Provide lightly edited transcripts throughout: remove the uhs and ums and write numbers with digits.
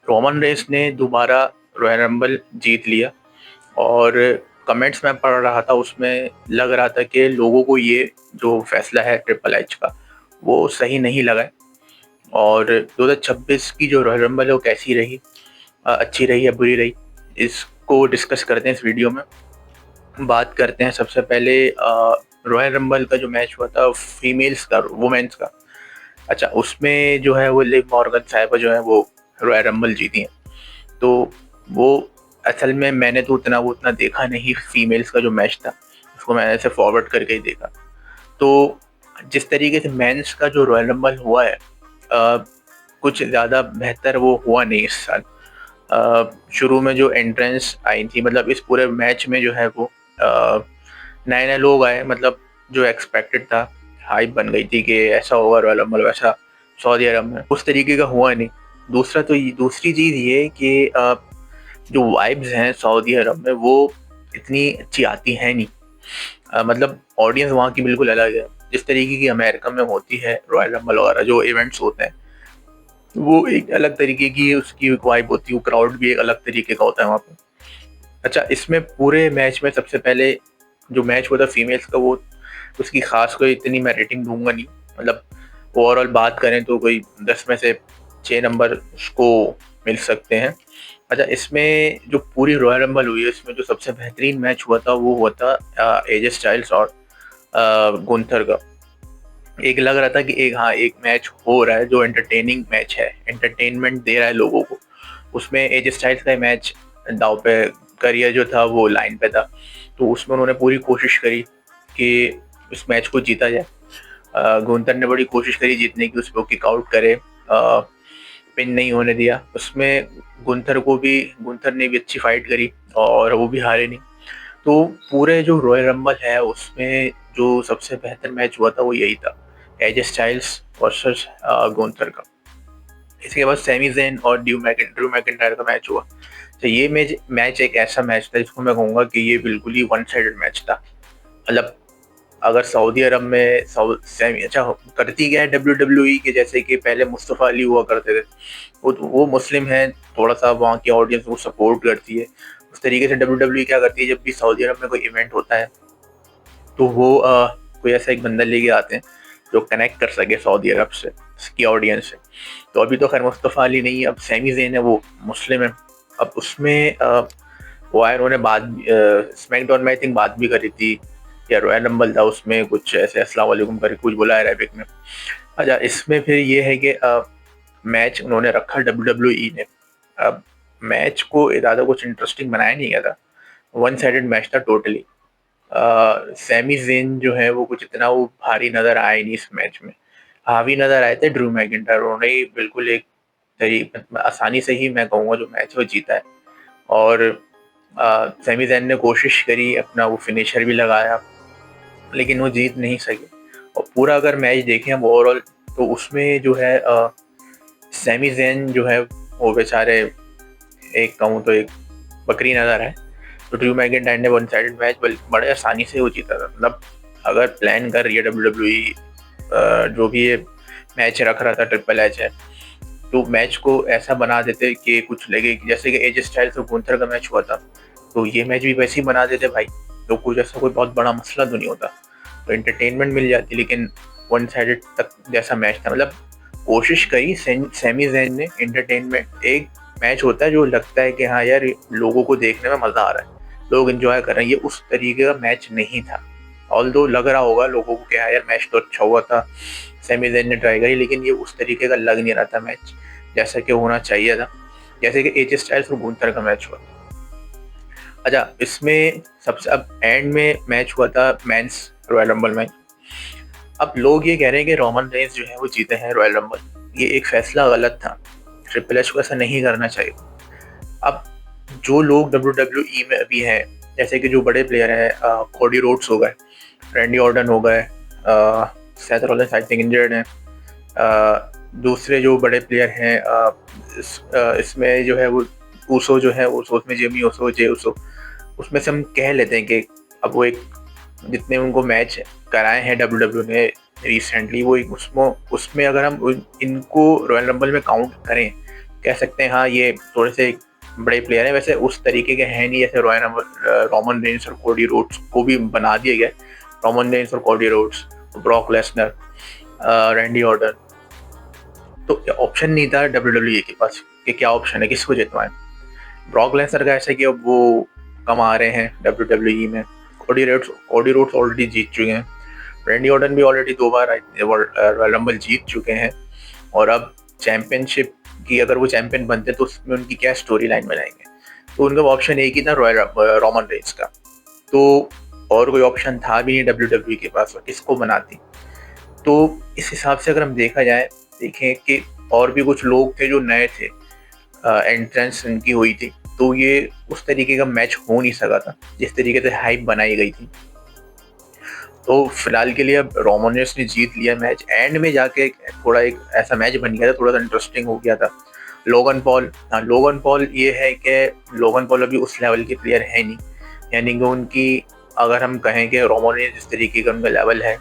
Roman race ने दोबारा royal rumble जीत लिया और कमेंट्स में पढ़ रहा था, उसमें लग रहा था कि लोगों को ये जो फैसला है ट्रिपल एच का वो सही नहीं लगा है। और 2026 की जो रॉयल रंबल है वो कैसी रही, अच्छी रही या बुरी रही, इसको डिस्कस करते हैं इस वीडियो में। बात करते हैं सबसे पहले रॉयल रंबल का जो मैच हुआ था फीमेल्स का, वुमेन्स का। अच्छा, उसमें जो है वो लिव मॉर्गन साहिबा जो है वो रॉयल रंबल जीती हैं। तो वो असल में मैंने तो उतना देखा नहीं, फीमेल्स का जो मैच था उसको मैंने ऐसे फॉरवर्ड करके ही देखा। तो जिस तरीके से मेंस का जो रॉयल रंबल हुआ है, कुछ ज़्यादा बेहतर वो हुआ नहीं इस साल। शुरू में जो एंट्रेंस आई थी, मतलब इस पूरे मैच में जो है वो नए नए लोग आए, मतलब जो एक्सपेक्टेड था, हाइप बन गई थी कि ऐसा होगा रॉयल रंबल वैसा सऊदी अरब में, उस तरीके का हुआ नहीं। दूसरी चीज़ ये कि जो वाइब्स हैं सऊदी अरब में वो इतनी अच्छी आती हैं नहीं। मतलब ऑडियंस वहाँ की बिल्कुल अलग है। जिस तरीके की अमेरिका में होती है रॉयल रंबल वगैरह जो इवेंट्स होते हैं, वो एक अलग तरीके की उसकी वाइब होती है, वो क्राउड भी एक अलग तरीके का होता है वहाँ पे। अच्छा, इसमें पूरे मैच में सबसे पहले जो मैच हुआ था फीमेल्स का, वो उसकी खास कोई इतनी मैं रेटिंग दूंगा नहीं। मतलब ओवरऑल बात करें तो कोई 10 में से 6 नंबर उसको मिल सकते हैं। अच्छा, इसमें जो पूरी रॉयल रंबल हुई है, इसमें जो सबसे बेहतरीन मैच हुआ था वो हुआ था एजे स्टाइल्स और गुंथर का। एक लग रहा था कि एक मैच हो रहा है जो एंटरटेनिंग मैच है, एंटरटेनमेंट दे रहा है लोगों को। उसमें एजे स्टाइल्स का मैच दाव पे, करियर जो था वो लाइन पे था, तो उसमें उन्होंने पूरी कोशिश करी कि इस मैच को जीता जाए। गुंथर ने बड़ी कोशिश करी जीतने की, उसको किक आउट करे, पिन नहीं होने दिया उसमें। गुंथर ने भी अच्छी फाइट करी और वो भी हारे नहीं। तो पूरे जो रॉयल रंबल है उसमें जो सबसे बेहतर मैच हुआ था वो यही था, एजे स्टाइल्स वर्सेस गुंथर का। इसके बाद सैमी ज़ेन और ड्रू मैकिंटायर का मैच हुआ। तो ये मैच एक ऐसा मैच था जिसको मैं कहूँगा कि ये बिल्कुल ही वन साइडेड मैच था। मतलब अगर सऊदी अरब में सेमी अच्छा करती क्या है डब्ल्यू डब्ल्यू ई के, जैसे कि पहले मुस्तफ़ा अली हुआ करते थे, वो मुस्लिम है, थोड़ा सा वहाँ की ऑडियंस को सपोर्ट करती है। उस तरीके से डब्ल्यू डब्ल्यू ई क्या करती है, जब भी सऊदी अरब में कोई इवेंट होता है तो वो कोई ऐसा एक बंदा लेके आते हैं जो कनेक्ट कर सके सऊदी अरब से, उसकी ऑडियंस से। तो अभी तो खैर मुस्तफ़ा अली नहीं है, अब सैमी ज़ेन है, वो मुस्लिम है। अब उसमें वो आए, उन्होंने बात स्मैकडाउन में आई थिंक बात भी करी थी, या रॉयल रंबल था उसमें कुछ ऐसे अस्सलाम वालेकुम करके कुछ बोला अरेबिक में। अच्छा, इसमें फिर ये है कि मैच उन्होंने रखा डब्ल्यू डब्ल्यू ई ने। अब मैच को ज़्यादा कुछ इंटरेस्टिंग बनाया नहीं गया था, वन साइडेड मैच था टोटली। सैमी ज़ेन जो है वो कुछ इतना वो भारी नज़र आया नहीं इस मैच में। हावी नज़र आए थे ड्रू मैकिंटायर, उन्होंने ही बिल्कुल एक आसानी से ही मैं कहूँगा जो मैच वो जीता है। और सैमी ज़ेन ने कोशिश करी, अपना वो फिनिशर भी लगाया, लेकिन वो जीत नहीं सके। और पूरा अगर मैच देखें हम ओवरऑल, तो उसमें जो है सैमी ज़ेन जो है वो बेचारे, एक कहूँ तो एक बकरी नज़र है। तो ड्रू मैकिंटायर ने वन साइडेड मैच बड़े आसानी से वो जीता था। मतलब अगर प्लान कर रही है डब्ल्यू डब्ल्यू ई, जो भी ये मैच रख रहा था ट्रिपल एच है, तो मैच को ऐसा बना देते कि कुछ लगे कि जैसे कि एजे स्टाइल्स और गुंथर का मैच हुआ था, तो ये मैच भी वैसे ही बना देते भाई, तो कुछ ऐसा कोई बहुत बड़ा मसला तो नहीं होता, तो एंटरटेनमेंट मिल जाती। लेकिन वन साइडेड तक जैसा मैच था, मतलब कोशिश करी सैमी ज़ेन ने एंटरटेनमेंट। एक मैच होता है जो लगता है कि हाँ यार लोगों को देखने में मज़ा आ रहा है, लोग एंजॉय कर रहे हैं, ये उस तरीके का मैच नहीं था। ऑल्दो लग रहा होगा लोगों को कि हाँ यार मैच तो अच्छा हुआ था, सैमी ज़ेन ने ट्राई करी, लेकिन ये उस तरीके का लग नहीं रहा था मैच जैसा कि होना चाहिए था, जैसे कि एजे स्टाइल्स और गुंथर का मैच हुआ। अच्छा, इसमें सबसे अब एंड में मैच हुआ था मेंस रॉयल रंबल मैच। अब लोग ये कह रहे हैं कि रोमन रेंस जो है वो जीते हैं रॉयल रंबल, ये एक फैसला गलत था, ट्रिपल एच को ऐसा नहीं करना चाहिए। अब जो लोग डब्ल्यू डब्ल्यू ई में अभी हैं, जैसे कि जो बड़े प्लेयर हैं, कोडी रोड्स हो गए, रैंडी ऑर्टन हो गए, Seth Rollins I think injured हैं, दूसरे जो बड़े प्लेयर हैं, इसमें जो है वो ऊसो जो है, ऊसो में जेमी ऊसो, जे ऊसो, उसमें से हम कह लेते हैं कि अब वो एक जितने उनको मैच कराए हैं डब्ल्यू डब्ल्यू ने रिसेंटली, वो एक उसमें अगर हम इनको रॉयल रंबल में काउंट करें कह सकते हैं हाँ, ये थोड़े से बड़े प्लेयर हैं। वैसे उस तरीके के हैं नहीं जैसे रोमन रेंस और कोडी रोड्स को भी बना दिया गया है। रोमन रेंस और Cody Rhodes, Brock Lesnar, Randy Orton, तो ऑप्शन नहीं था डब्ल्यूडब्ल्यूई के पास कि क्या ऑप्शन है, किसको जितवाएं। ब्रॉक लेसनर का ऐसा कि अब वो कमा रहे हैं डब्ल्यूडब्ल्यूई में। कोडी रोड्स ऑलरेडी जीत चुके हैं। रैंडी ऑर्टन भी ऑलरेडी 2 बार रॉयल रंबल जीत चुके हैं। और अब चैंपियनशिप की अगर वो चैंपियन बनते तो उसमें उनकी क्या स्टोरी लाइन बनाएंगे। तो उनका ऑप्शन एक ही था, रोमन रेंस का। तो और कोई ऑप्शन था भी नहीं डब्ल्यूडब्ल्यूई के पास, और किसको बनाती। तो इस हिसाब से अगर हम देखें कि और भी कुछ लोग थे जो नए थे, एंट्रेंस इनकी हुई थी, तो ये उस तरीके का मैच हो नहीं सका था जिस तरीके से हाइप बनाई गई थी। तो फिलहाल के लिए अब रोमन रेंस ने जीत लिया मैच। एंड में जाके थोड़ा एक ऐसा मैच बन गया था, थोड़ा सा इंटरेस्टिंग हो गया था। लोगन पॉल ये है कि लोगन पॉल अभी उस लेवल के प्लेयर है नहीं, यानी कि उनकी अगर हम कहें कि रोमन रेंस जिस तरीके का उनका लेवल है,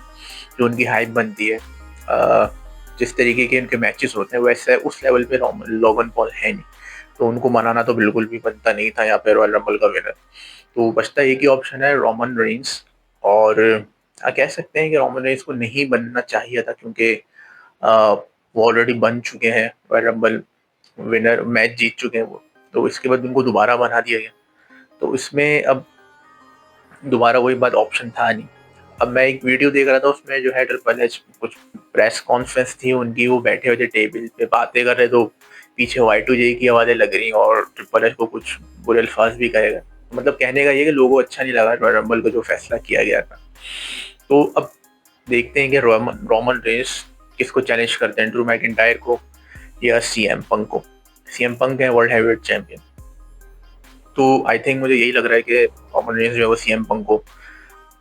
जो उनकी हाइप बनती है, जिस तरीके के उनके मैचेस होते हैं, वैसे उस लेवल पे लोगन पॉल है नहीं। तो उनको मनाना तो बिल्कुल भी बनता नहीं था यहाँ पे रॉयल रंबल का विनर। तो बचता एक ही ऑप्शन है, रोमन रेंस। और कह सकते हैं कि रोमन रेंस को नहीं बनना चाहिए था, क्योंकि वो ऑलरेडी बन चुके हैं रॉयल रंबल विनर, मैच जीत चुके हैं वो। तो इसके बाद उनको दोबारा बना दिया गया, तो इसमें अब दोबारा वही बात, ऑप्शन था नहीं। अब मैं एक वीडियो देख रहा था, उसमें जो है ट्रिपल एच कुछ प्रेस कॉन्फ्रेंस थी उनकी, वो बैठे हुए थे टेबल पे बातें कर रहे, तो पीछे Y2J की आवाज़ें लग रही और ट्रिपल एच को कुछ बुरे अल्फाज भी कहेगा। मतलब कहने का ये कि लोगों को अच्छा नहीं लगा रॉयल रंबल को जो फैसला किया गया था। तो अब देखते हैं कि रोमन रेंस किसको चैलेंज करते हैं, ड्रू मैकिंटायर को या CM पंक को। CM पंक है वर्ल्ड हैवीवेट चैंपियन। तो आई थिंक मुझे यही लग रहा है कि रोमन रेंस जो है वो CM पंक को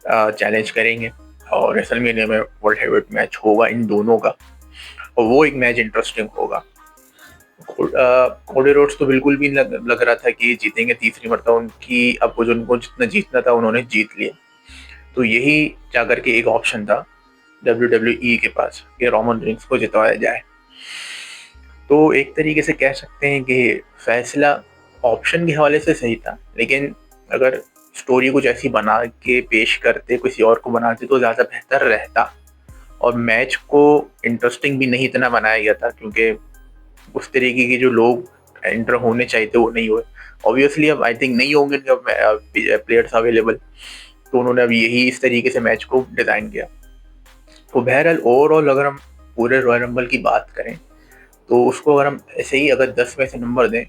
चैलेंज करेंगे, और रेसलमेनिया में वर्ल्ड हैवीवेट मैच होगा इन दोनों का, और वो एक मैच इंटरेस्टिंग होगा। कोडी रोड्स तो बिल्कुल भी लग रहा था कि जीतेंगे तीसरी मरतबा उनकी, अब जो उनको जितना जीतना था उन्होंने जीत लिया। तो यही जाकर के एक ऑप्शन था WWE के पास कि रोमन रेंस को जितवाया जाए। तो एक तरीके से कह सकते हैं कि फैसला ऑप्शन के हवाले से सही था, लेकिन अगर स्टोरी कुछ ऐसी बना के पेश करते, किसी और को बनाते, तो ज़्यादा बेहतर रहता। और मैच को इंटरेस्टिंग भी नहीं इतना बनाया गया था, क्योंकि उस तरीके के जो लोग एंटर होने चाहिए थे वो नहीं हुए। ऑब्वियसली अब आई थिंक नहीं होंगे प्लेयर्स अवेलेबल, तो उन्होंने अब यही इस तरीके से मैच को डिज़ाइन किया। तो बहरहाल ओवरऑल अगर हम पूरे रॉयल रंबल की बात करें, तो उसको अगर हम ऐसे ही अगर 10 में से नंबर दें,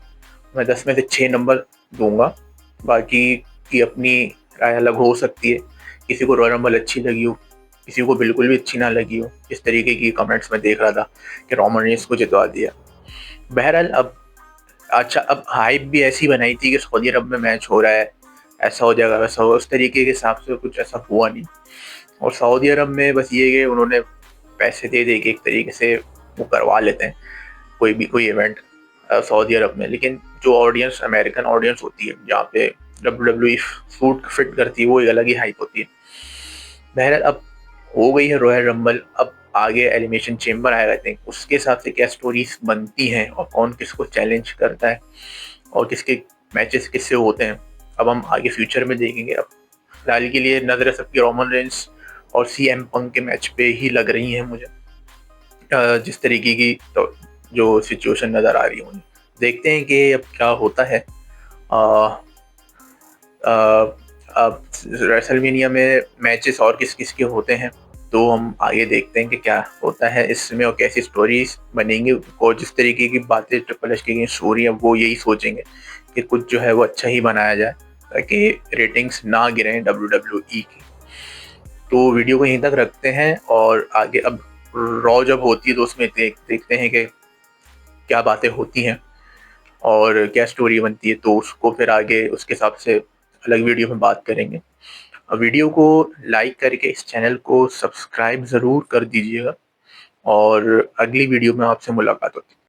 मैं 10 में से 6 नंबर दूंगा। बाकी की अपनी राय अलग हो सकती है, किसी को रॉयल रंबल अच्छी लगी हो, किसी को बिल्कुल भी अच्छी ना लगी हो। इस तरीके की कमेंट्स में देख रहा था कि रोमन रेंस को जितवा दिया। बहरहाल अब अच्छा, अब हाइप भी ऐसी बनाई थी कि सऊदी अरब में मैच हो रहा है, ऐसा हो जाएगा वैसा हो, उस तरीके के हिसाब से कुछ ऐसा हुआ नहीं। और सऊदी अरब में बस ये कि उन्होंने पैसे दे के एक तरीके से वो करवा लेते हैं कोई इवेंट सऊदी अरब में। लेकिन जो ऑडियंस, अमेरिकन ऑडियंस होती है, जहाँ पे WWE सूट फिट करती है, वो एक अलग ही हाइप होती है। बहरहाल अब हो गई है रॉयल रंबल, अब आगे एलिमिनेशन चेम्बर आएगा। आई थिंक उसके हिसाब से क्या स्टोरीज बनती हैं और कौन किसको चैलेंज करता है और किसके मैचेस किससे होते हैं, अब हम आगे फ्यूचर में देखेंगे। अब फिलहाल के लिए नजरें सबकी रोमन रेंस और CM पंक के मैच पे ही लग रही हैं मुझे, जिस तरीके की तो जो सिचुएशन नज़र आ रही है मुझे। देखते हैं कि अब क्या होता है। अब रेसलमेनिया में मैचेस और किस किस के होते हैं, तो हम आगे देखते हैं कि क्या होता है इसमें और कैसी स्टोरीज बनेंगी। और जिस तरीके की बातें ट्रिपल एच की स्टोरी है, वो यही सोचेंगे कि कुछ जो है वो अच्छा ही बनाया जाए, ताकि रेटिंग्स ना गिरें WWE की। तो वीडियो को यहीं तक रखते हैं, और आगे अब रॉ जब होती है तो उसमें देखते हैं कि क्या बातें होती हैं और क्या स्टोरी बनती है, तो उसको फिर आगे उसके हिसाब से अलग वीडियो में बात करेंगे। वीडियो को लाइक करके इस चैनल को सब्सक्राइब ज़रूर कर दीजिएगा, और अगली वीडियो में आपसे मुलाकात होती है।